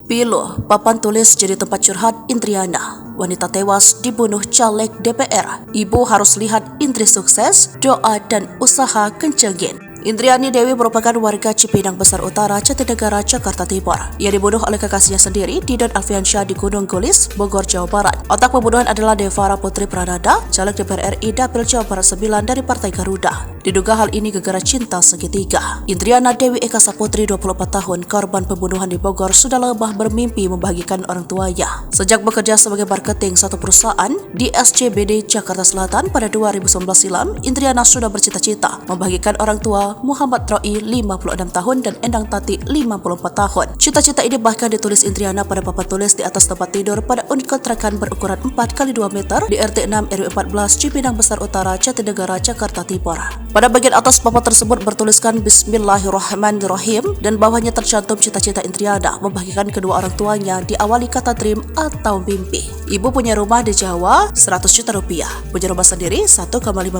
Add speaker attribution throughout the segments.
Speaker 1: Pilu, papan tulis jadi tempat curhat Indriana. Wanita tewas dibunuh caleg DPR. Ibu harus lihat Indri sukses, doa dan usaha kencengin. Indriani Dewi merupakan warga Cipinang Besar Utara, Jatinegara, Jakarta Timur. Ia dibunuh oleh kekasihnya sendiri, Didon Alfiansyah di Gunung Gulis, Bogor, Jawa Barat. Otak pembunuhan adalah Devara Putri Prananda, caleg DPR RI Dapil Jawa Barat 9 dari Partai Garuda. Diduga hal ini gara-gara cinta segitiga. Indriana Dewi Eka Saputri, 24 tahun, korban pembunuhan di Bogor, sudah lama bermimpi membahagiakan orang tuanya. Sejak bekerja sebagai marketing satu perusahaan di SCBD Jakarta Selatan pada 2019 silam, Indriana sudah bercita-cita membahagiakan orang tua Muhammad Roi 56 tahun dan Endang Tati 54 tahun. Cita-cita ini bahkan ditulis Indriana pada papan tulis di atas tempat tidur pada unit kontrakan berukuran 4x2 meter di RT 6 RW 14 Cipinang Besar Utara, Jatinegara, Jakarta Timur. Pada bagian atas papan tersebut bertuliskan Bismillahirrahmanirrahim dan bawahnya tercantum cita-cita Indriana membahagiakan kedua orang tuanya diawali kata dream atau mimpi. Ibu punya rumah di Jawa 100 juta rupiah, punya rumah sendiri 1,5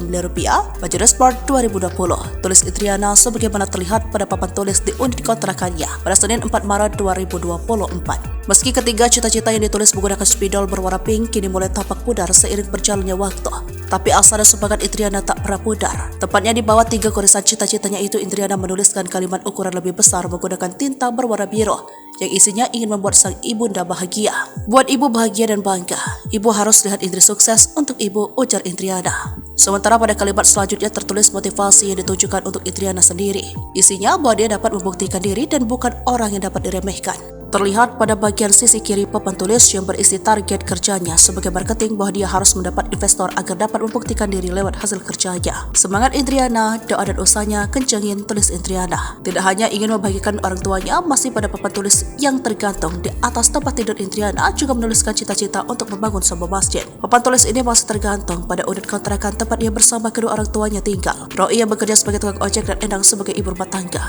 Speaker 1: miliar rupiah, baju sport 2020. Tulis Indriana sebagaimana terlihat pada papan tulis di unit kontrakannya pada Senin 4 Maret 2024. Meski ketiga cita-cita yang ditulis menggunakan spidol berwarna pink kini mulai tampak pudar seiring berjalannya waktu. Tapi asa dan semangat Indriana tak pernah pudar. Tepatnya di bawah 3 gorisan cita-citanya itu, Indriana menuliskan kalimat ukuran lebih besar menggunakan tinta berwarna biru yang isinya ingin membuat sang ibunda bahagia. Buat ibu bahagia dan bangga, ibu harus lihat Indri sukses untuk ibu, ujar Indriana. Sementara pada kalimat selanjutnya tertulis motivasi yang ditujukan untuk Indriana sendiri. Isinya bahwa dia dapat membuktikan diri dan bukan orang yang dapat diremehkan. Terlihat pada bagian sisi kiri papan tulis yang berisi target kerjanya sebagai marketing bahwa dia harus mendapat investor agar dapat membuktikan diri lewat hasil kerjanya. Semangat Indriana, doa dan usahanya kencengin, tulis Indriana. Tidak hanya ingin membahagiakan orang tuanya, masih pada papan tulis yang tergantung di atas tempat tidur Indriana juga menuliskan cita-cita untuk membangun sebuah masjid. Papan tulis ini masih tergantung pada unit kontrakan tempat ia bersama kedua orang tuanya tinggal. Roi yang bekerja sebagai tukang ojek dan Endang sebagai ibu rumah tangga.